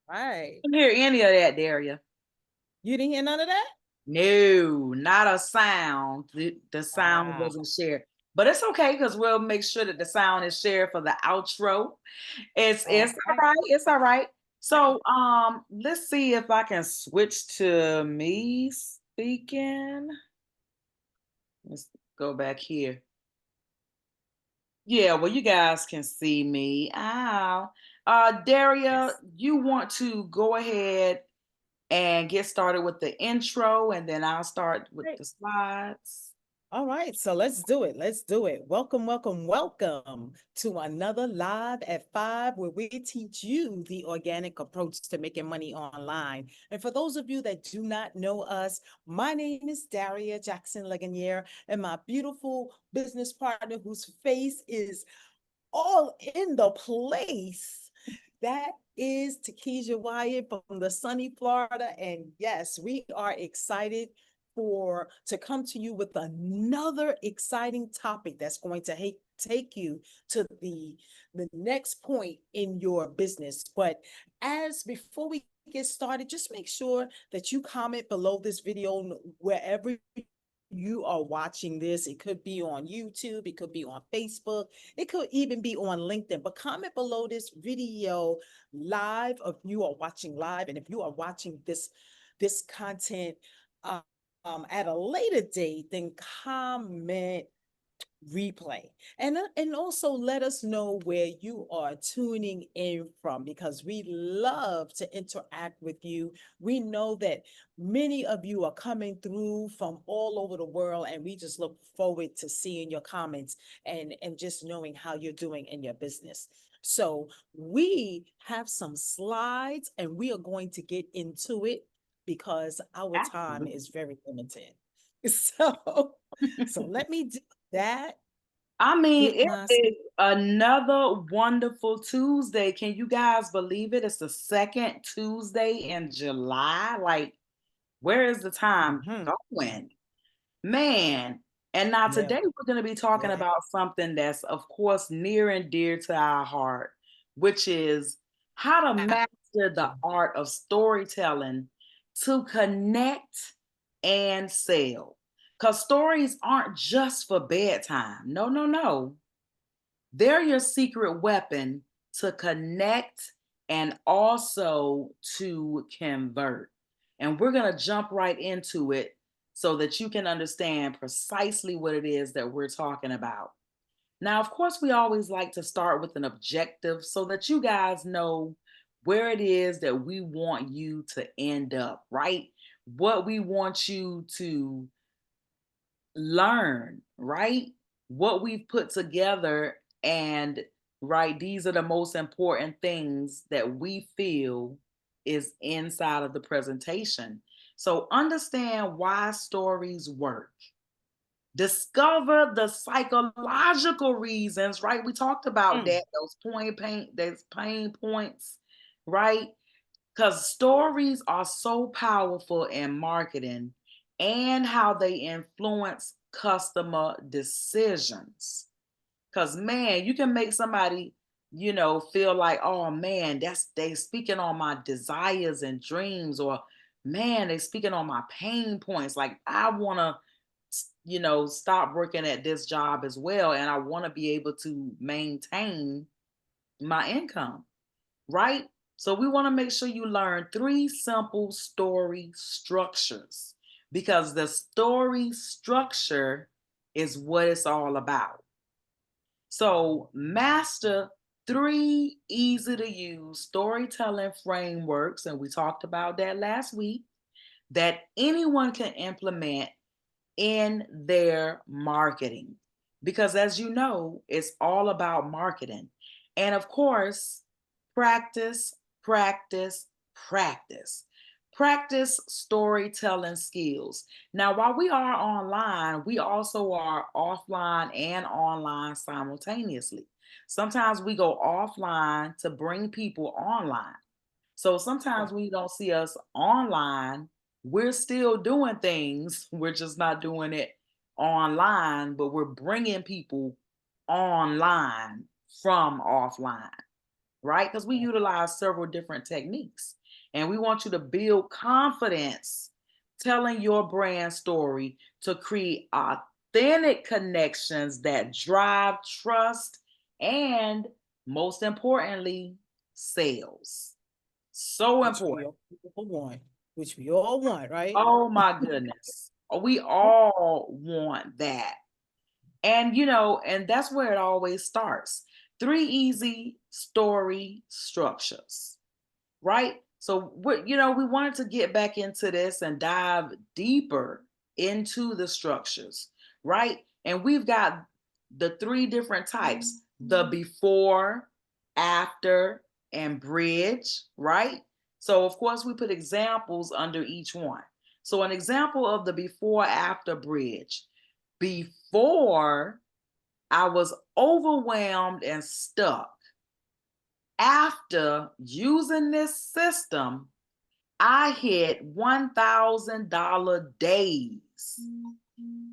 Right. Didn't hear any of that, Daria. You didn't hear none of that? No, not a sound. The sound Wow. wasn't shared. But it's okay because we'll make sure that the sound is shared for the outro. It's All all right. right. It's all right. Right. So let's see if I can switch to me speaking. Let's go back here. Yeah, well, you guys can see me. Ow. Daria, Yes. you want to go ahead and get started with the intro, and then I'll start with Right. the slides. All right, so let's do it. Let's do it. Welcome, welcome, welcome to another Live at 5, where we teach you the organic approach to making money online. And for those of you that do not know us, my name is Daria Jackson Legonier, and my beautiful business partner, whose face is all in the place, that is Tikeja Wyatt from the sunny Florida. And yes, we are excited to come to you with another exciting topic that's going to take you to the next point in your business. But as before we get started, just make sure that you comment below this video wherever you are watching this. It could be on YouTube, it could be on Facebook, it could even be on LinkedIn. But comment below this video live if you are watching live, and if you are watching this content at a later date, then comment replay, and also let us know where you are tuning in from, because we love to interact with you. We know that many of you are coming through from all over the world, and we just look forward to seeing your comments and just knowing how you're doing in your business. So we have some slides, and we are going to get into it because our time Absolutely. is very limited. So let me do that. I mean, Get it my is another wonderful Tuesday. Can you guys believe it? It's the second Tuesday in July. Like, where is the time mhm. going? Man. And now Yeah, today we're going to be talking yeah. about something that's, of course, near and dear to our heart, which is how to master the art of storytelling to connect and sell. Because stories aren't just for bedtime. No, no, no. They're your secret weapon to connect and also to convert. And we're going to jump right into it so that you can understand precisely what it is that we're talking about. Now, of course, we always like to start with an objective so that you guys know where it is that we want you to end up, right? What we want you to learn, right? What we've put together, and right, these are the most important things that we feel is inside of the presentation. So understand why stories work. Discover the psychological reasons, right? We talked about Mm, that, those pain points, right? Because stories are so powerful in marketing and how they influence customer decisions. Because, man, you can make somebody, feel like, oh, man, they speaking on my desires and dreams, or, man, they speaking on my pain points. Like, I want to, stop working at this job as well. And I want to be able to maintain my income, right? So we want to make sure you learn 3 simple story structures, because the story structure is what it's all about. So master 3 easy to use storytelling frameworks, and we talked about that last week, that anyone can implement in their marketing. Because as you know, it's all about marketing. And of course, practice, practice, practice. Practice storytelling skills. Now, while we are online, we also are offline and online simultaneously. Sometimes we go offline to bring people online. So sometimes right. when you don't see us online, we're still doing things. We're just not doing it online, but we're bringing people online from offline. right? Because we utilize several different techniques. And we want you to build confidence telling your brand story to create authentic connections that drive trust and, most importantly, sales. So Which we important. all want. Which we all want, right? Oh my goodness. We all want that. And and that's where it always starts. 3 easy story structures, right? So we wanted to get back into this and dive deeper into the structures, right? And we've got the 3 different types: the before, after, and bridge, right? So of course we put examples under each one. So an example of the before after bridge: before, I was overwhelmed and stuck. After using this system, I hit $1,000 days.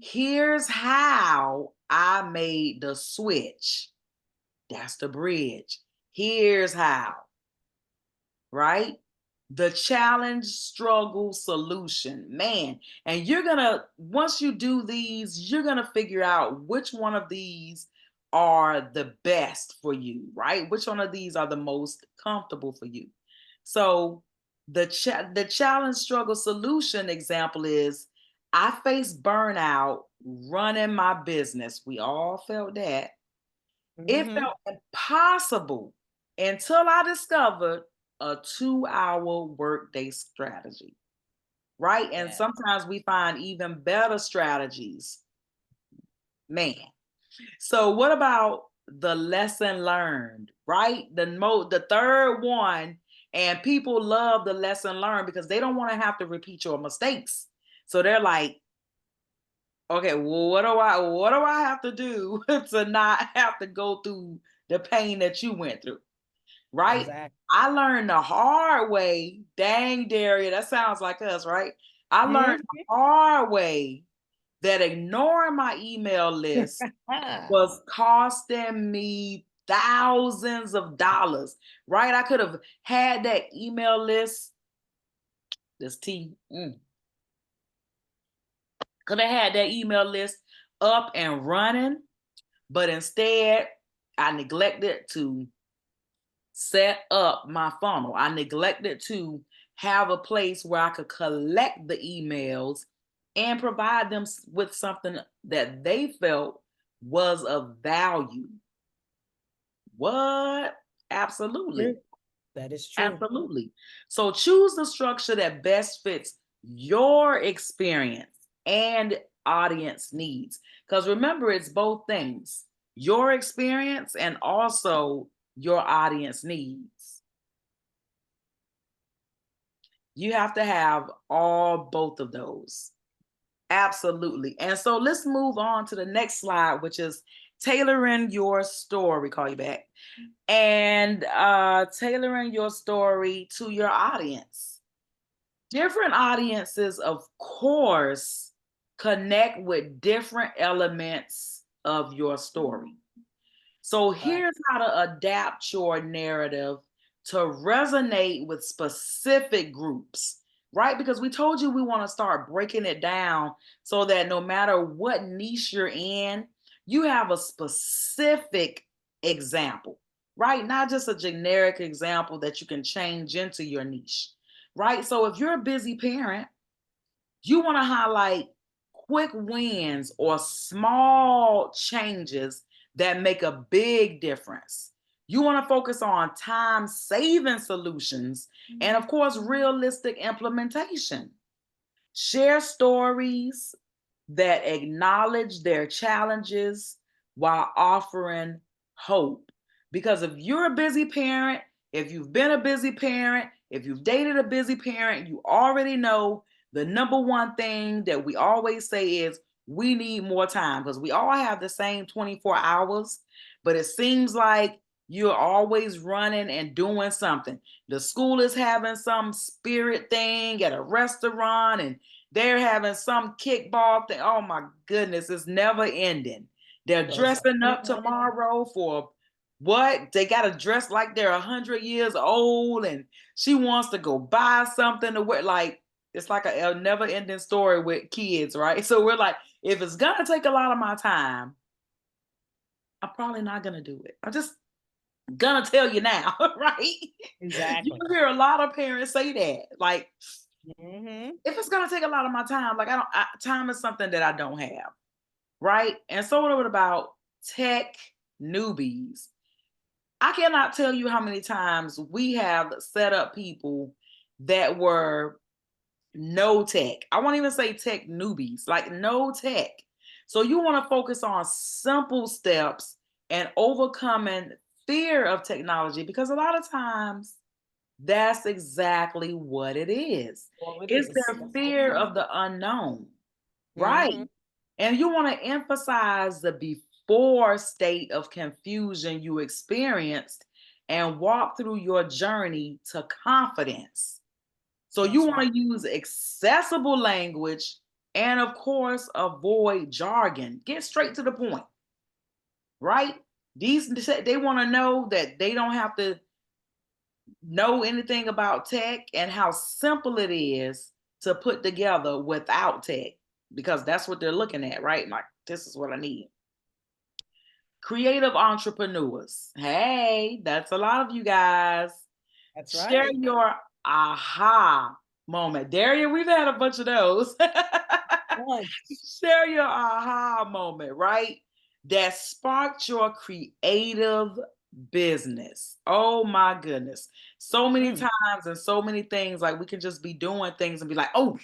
Here's how I made the switch. That's the bridge. Here's how, right? The challenge, struggle, solution. Man, and once you do these, you're gonna figure out which one of these are the best for you, right? Which one of these are the most comfortable for you. So the challenge, struggle, solution example is: I faced burnout running my business. We all felt that. It Mm-hmm. felt impossible until I discovered a 2-hour workday strategy, right? And Yeah. sometimes we find even better strategies. Man. So what about the lesson learned, right? The third one, and people love the lesson learned because they don't want to have to repeat your mistakes. So they're like, okay, well, what do I have to do to not have to go through the pain that you went through? Right? Exactly. I learned the hard way. Dang, Daria, that sounds like us, right? I learned the hard way that ignoring my email list was costing me thousands of dollars, right? I could have had that email list, this could have had that email list up and running, but instead I neglected to set up my funnel. I neglected to have a place where I could collect the emails and provide them with something that they felt was of value. What? Absolutely. True. That is true. Absolutely. So choose the structure that best fits your experience and audience needs. Because remember, it's both things: your experience and also your audience needs. You have to have both of those. Absolutely. And so let's move on to the next slide, which is tailoring your story. Call you back. And tailoring your story to your audience. Different audiences, of course, connect with different elements of your story. So Right. here's how to adapt your narrative to resonate with specific groups, right? Because we told you we want to start breaking it down so that no matter what niche you're in, you have a specific example, right? Not just a generic example that you can change into your niche, right? So if you're a busy parent, you want to highlight quick wins or small changes that make a big difference. You want to focus on time saving solutions and, of course, realistic implementation. Share stories that acknowledge their challenges while offering hope. Because if you're a busy parent, if you've been a busy parent, if you've dated a busy parent, you already know the number one thing that we always say is we need more time, because we all have the same 24 hours, but it seems like you're always running and doing something. The school is having some spirit thing at a restaurant, and they're having some kickball thing. Oh my goodness, it's never ending. They're Those dressing up are- tomorrow for What? They got to dress like they're 100 years old, and she wants to go buy something to wear. Like, it's like a never ending story with kids, right? So we're like, if it's going to take a lot of my time, I'm probably not going to do it. I'm just going to tell you now, right? You Exactly. hear a lot of parents say that. Like, Mm-hmm. if it's going to take a lot of my time, like, time is something that I don't have, right? And so what about tech newbies? I cannot tell you how many times we have set up people that were no tech. I won't even say tech newbies, like no tech. So you want to focus on simple steps and overcoming fear of technology, because a lot of times that's exactly what it is. All it It's is. their That's all fear it is. of the unknown, right? Mm-hmm. And you want to emphasize the before state of confusion you experienced and walk through your journey to confidence. So you That's right. want to use accessible language and, of course, avoid jargon. Get straight to the point, right? These they want to know that they don't have to know anything about tech and how simple it is to put together without tech, because that's what they're looking at, right? Like, this is what I need. Creative entrepreneurs. Hey, that's a lot of you guys. That's Share right. your aha moment. Daria, we've had a bunch of those. One. Share your aha moment, right? That sparked your creative business. Oh my goodness. So many Mm. times and so many things, like we can just be doing things and be like, oh,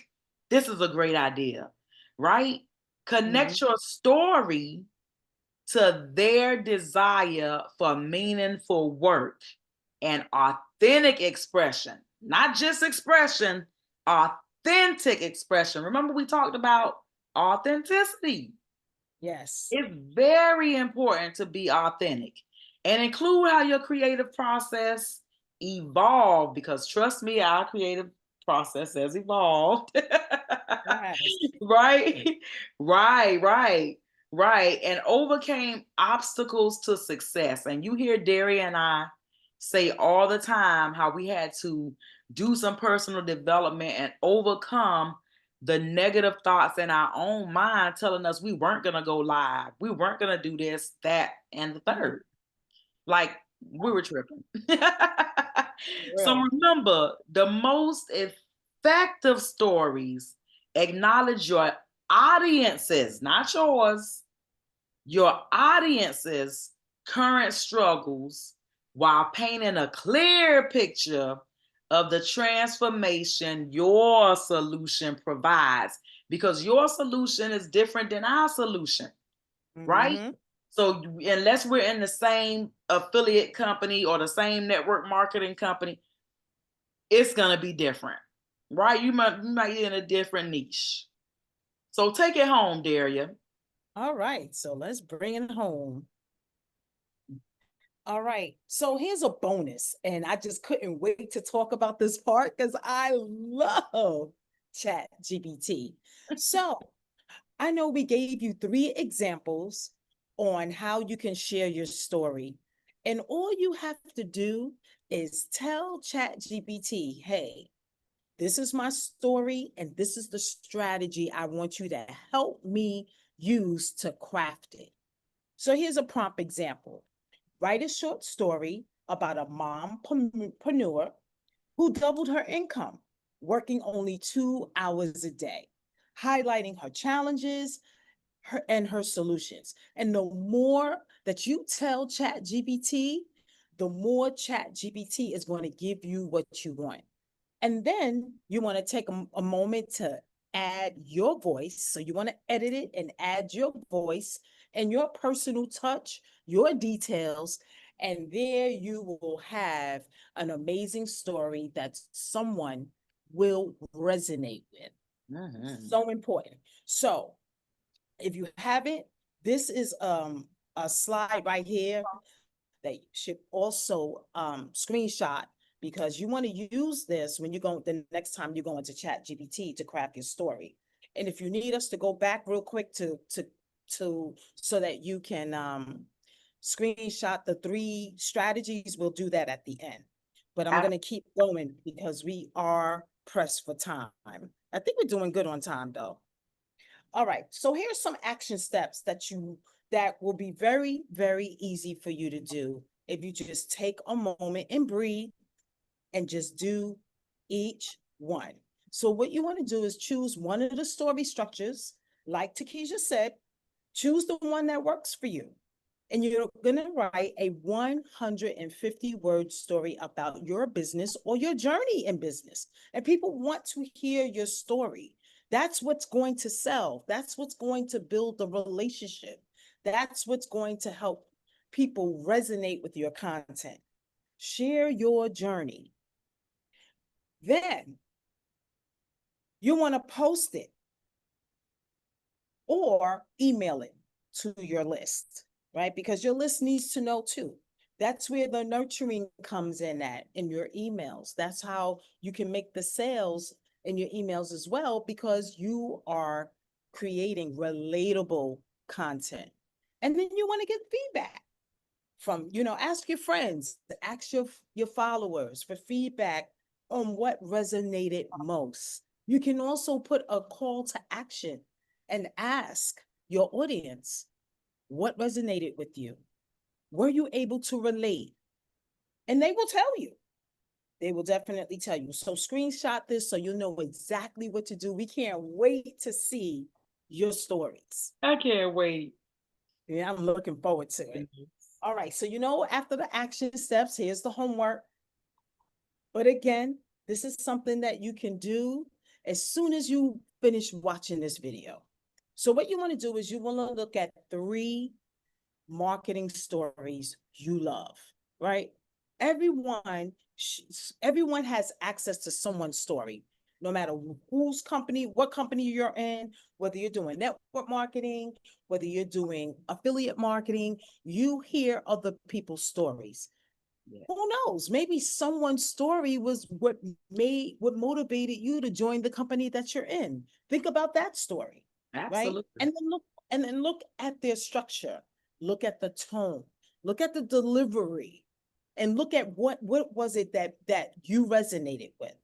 this is a great idea, right? Mm-hmm. Connect your story to their desire for meaningful work and authentic expression, not just expression, authentic expression. Remember, we talked about authenticity. Yes. It's very important to be authentic and include how your creative process evolved, because trust me, our creative process has evolved. Yes. Right? Right. And overcame obstacles to success. And you hear Daria and I say all the time how we had to do some personal development and overcome the negative thoughts in our own mind telling us we weren't going to go live. We weren't going to do this, that, and the Mm. third. Like, we were tripping. So Real. remember, the most effective stories acknowledge your audiences, not yours, your audience's current struggles, while painting a clear picture of the transformation your solution provides, because your solution is different than our solution, right? Mm-hmm. So unless we're in the same affiliate company or the same network marketing company, it's gonna be different, right? You might be in a different niche. So take it home, Daria. All right. So let's bring it home. All right. So here's a bonus. And I just couldn't wait to talk about this part because I love Chat GPT. So I know we gave you 3 examples on how you can share your story. And all you have to do is tell ChatGPT, hey, this is my story and this is the strategy I want you to help me use to craft it. So here's a prompt example. Write a short story about a mompreneur who doubled her income, working only 2 hours a day, highlighting her challenges and her solutions. And the more that you tell ChatGPT, the more ChatGPT is going to give you what you want. And then you want to take a moment to add your voice. So you want to edit it and add your voice and your personal touch, your details. And there you will have an amazing story that someone will resonate with. Mhm. So important. So if you have it, this is a slide right here that you should also screenshot, because you want to use this when you go the next time you go into Chat GPT to craft your story. And if you need us to go back real quick to so that you can screenshot the 3 strategies. We'll do that at the end. But I'm I, going to keep going because we are pressed for time. I think we're doing good on time though. All right. So here's some action steps that will be very, very easy for you to do if you just take a moment and breathe and just do each one. So what you want to do is choose one of the story structures, like Tikeja said, choose the one that works for you. And you're going to write a 150-word story about your business or your journey in business. And people want to hear your story. That's what's going to sell. That's what's going to build the relationship. That's what's going to help people resonate with your content. Share your journey. Then you want to post it or email it to your list, right? Because your list needs to know too. That's where the nurturing comes in at in your emails. That's how you can make the sales in your emails as well, because you are creating relatable content. And then you want to get feedback from, ask your friends, ask your followers for feedback on what resonated most. You can also put a call to action and ask your audience what resonated with you. Were you able to relate? And they will tell you. They will definitely tell you. So screenshot this so you know exactly what to do. We can't wait to see your stories. I can't wait. Yeah, I'm looking forward to it. All right. So, after the action steps, here's the homework. But again, this is something that you can do as soon as you finish watching this video. So what you want to do is you want to look at 3 marketing stories you love, right? Everyone, everyone has access to someone's story, no matter what company you're in, whether you're doing network marketing, whether you're doing affiliate marketing, you hear other people's stories. Yeah. Who knows? Maybe someone's story was what motivated you to join the company that you're in. Think about that story, right? Absolutely. And then look at their structure, look at the tone, look at the delivery, and look at what was it that you resonated with.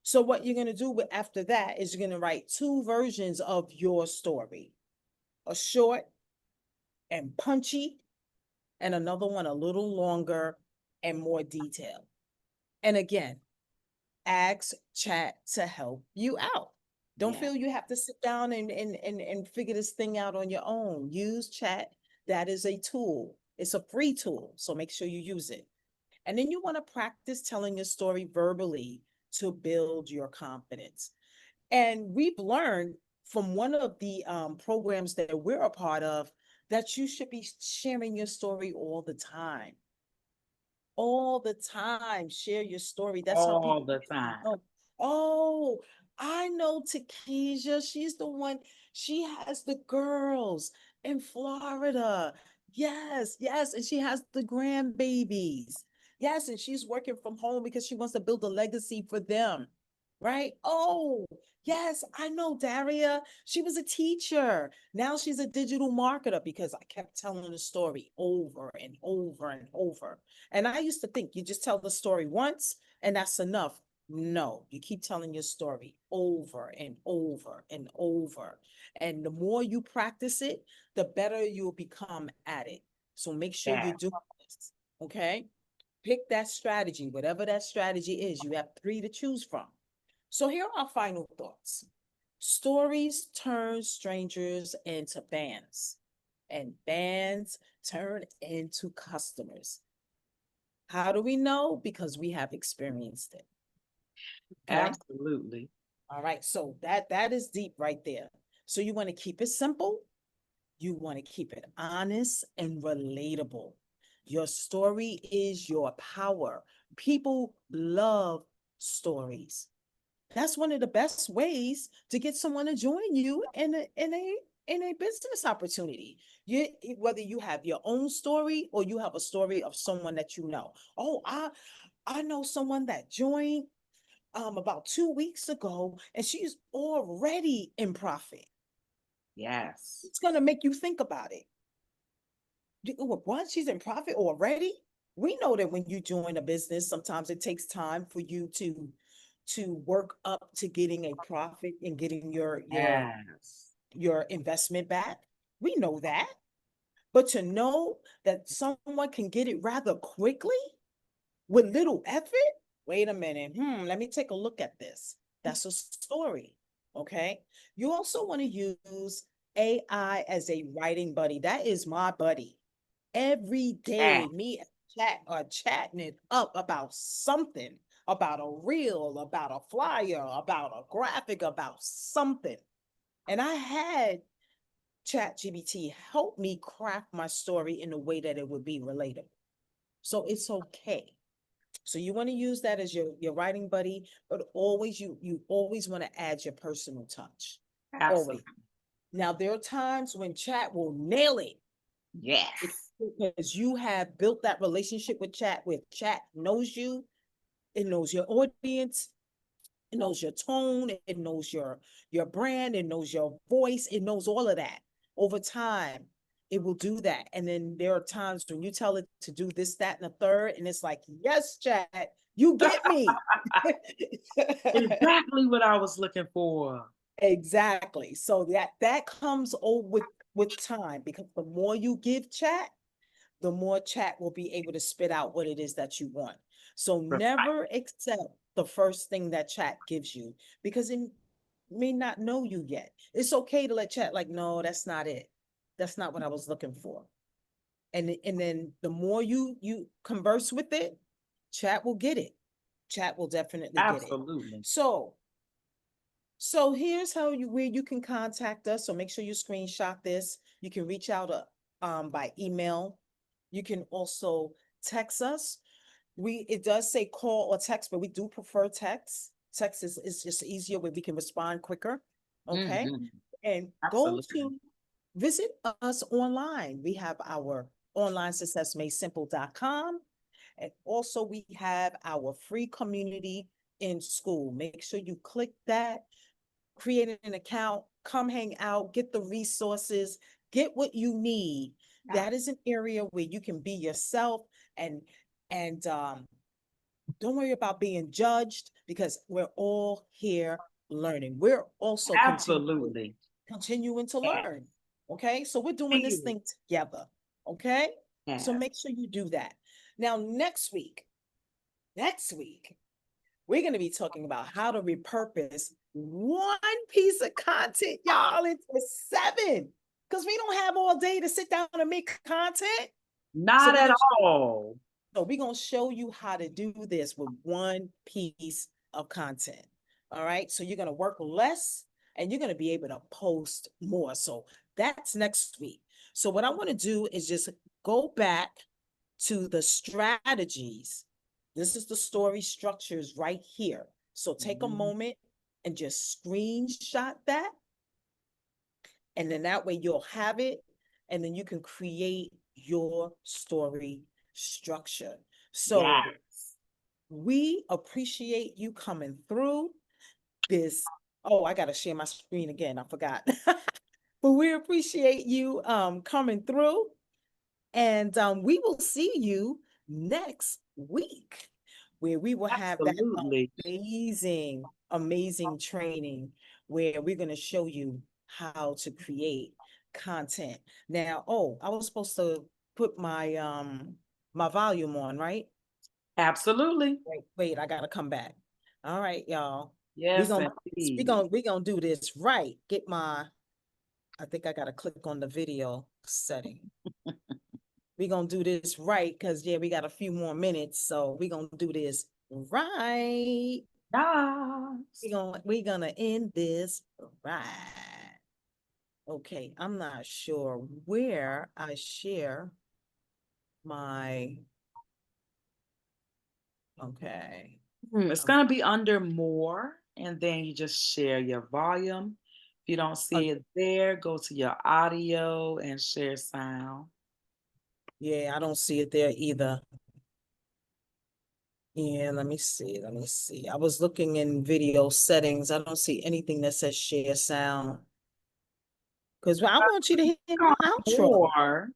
So what you're gonna do after that is you're gonna write 2 versions of your story, a short and punchy, and another one a little longer and more detailed. And again, ask chat to help you out. Don't feel you have to sit down and figure this thing out on your own. Use chat. That is a tool. It's a free tool. So make sure you use it. And then you want to practice telling your story verbally to build your confidence. And we've learned from one of the programs that we're a part of that you should be sharing your story all the time. All the time. Share your story. That's how All people the time. know. Oh, I know Tikeja. She's the one. She has the girls in Florida. Yes, yes. And she has the grandbabies. Yes, and she's working from home because she wants to build a legacy for them. Right? Oh, yes, I know Daria. She was a teacher. Now she's a digital marketer because I kept telling the story over and over and over. And I used to think you just tell the story once and that's enough. No, you keep telling your story over and over and over. And the more you practice it, the better you'll become at it. So make sure Yeah. you do this. Okay. Pick that strategy, whatever that strategy is. You have 3 to choose from. So here are our final thoughts. Stories turn strangers into fans, and fans turn into customers. How do we know? Because we have experienced it. Okay. Absolutely. All right. So that is deep right there. So you want to keep it simple. You want to keep it honest and relatable. Your story is your power. People love stories. That's one of the best ways to get someone to join you in a business opportunity. Whether you have your own story or you have a story of someone that you know. Oh, I know someone that joined about 2 weeks ago and she's already in profit. Yes. It's going to make you think about it. What? She's in profit already? We know that when you join a business, sometimes it takes time for you to work up to getting a profit and getting Yes. your investment back. We know that. But to know that someone can get it rather quickly with little effort, wait a minute. Let me take a look at this. That's a story. Okay. You also want to use AI as a writing buddy. That is my buddy. Every day, Yes. me and chat are chatting it up about something, about a reel, about a flyer, about a graphic, about something. And I had ChatGPT help me craft my story in a way that it would be relatable. So it's okay. So you want to use that as your writing buddy, but always you always want to add your personal touch. Always. Absolutely. Now there are times when chat will nail it. Yes. Because you have built that relationship with chat, where chat knows you, it knows your audience, it knows your tone, it knows your brand, it knows your voice, it knows all of that. Over time, it will do that. And then there are times when you tell it to do this, that, and the third, and it's like, yes, chat, you get me. Exactly what I was looking for. Exactly. So that comes over with time, because the more you give chat, the more chat will be able to spit out what it is that you want. So Right. never accept the first thing that chat gives you, because it may not know you yet. It's okay to let chat like, no, that's not it. That's not what I was looking for. And then the more you converse with it, chat will get it. Chat will definitely get it. Absolutely. So here's how you where you can contact us. So make sure you screenshot this. You can reach out by email. You can also text us. It does say call or text, but we do prefer text. Text is just easier, where we can respond quicker. Okay. Hmm. And go Absolutely. to visit us online. We have our onlinesuccessmadesimple.com. And also we have our free community in school. Make sure you click that, create an account, come hang out, get the resources, get what you need. Yeah. That is an area where you can be yourself, and and don't worry about being judged, because we're all here learning. We're also Absolutely. continuing to Yeah. learn. Okay, so we're doing this Period. thing together. Okay, so Yes. make sure you do that. Now, next week, we're going to be talking about how to repurpose one piece of content, y'all, into seven. Because we don't have all day to sit down and make content. So Not we're at gonna all. so we're gonna show you how to do this with one piece of content. All right. So you're gonna work less and you're gonna be able to post more. So that's next week. So what I want to do is just go back to the strategies. This is the story structures right here. So take a Mhm. moment and just screenshot that. And then that way you'll have it. And then you can create your story structure. So Yes. we appreciate you coming through this. Oh, I got to share my screen again. I forgot. But we appreciate you coming through. And we will see you next week, where we will have that Absolutely. amazing, amazing training where we're going to show you how to create content. Now, oh, I was supposed to put my volume on, right? Absolutely. Wait, I gotta come back. All right, y'all. We Yes, gonna we indeed. gonna we gonna do this right. I think I gotta click on the video setting. We gonna do this right, because yeah, we got a few more minutes, so we gonna do this right. Yes. We gonna end this right. Okay, I'm not sure where I share my. Okay. It's going to be under more, and then you just share your volume. If you don't Uh, see it there, go to your audio and share sound. yeah, I don't see it there either. Yeah, let me see. Let me see. I was looking in video settings. I don't see anything that says share sound. Because I want you to hear my outro. More.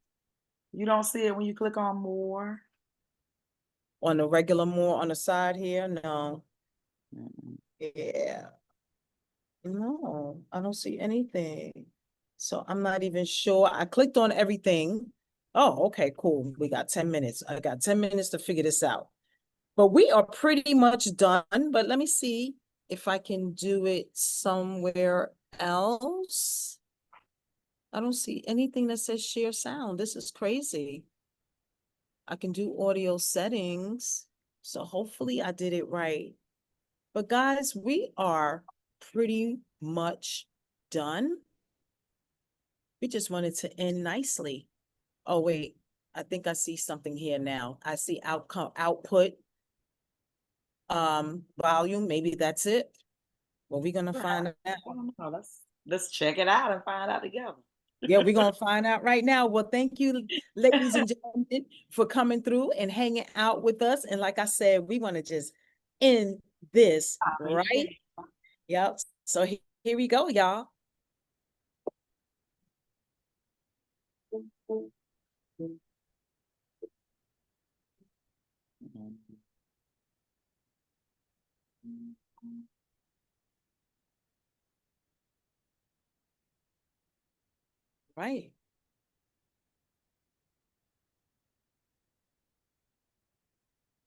You don't see it when you click on more? On the regular more on the side here, no. Mm-mm. Yeah. No, I don't see anything. So I'm not even sure. I clicked on everything. Oh, okay, cool. We got 10 minutes. I got 10 minutes to figure this out. But we are pretty much done. But let me see if I can do it somewhere else. I don't see anything that says share sound. This is crazy. I can do audio settings. So hopefully I did it right. But guys, we are pretty much done. We just wanted to end nicely. Oh, wait, I think I see something here now. I see output, volume. Maybe that's it. Well, we're gonna find out. I don't know. Let's check it out and find out together. Yeah, we're gonna find out right now. Well, thank you, ladies and gentlemen, for coming through and hanging out with us. And like I said, we want to just end this right. Yep. So here we go, y'all. Right.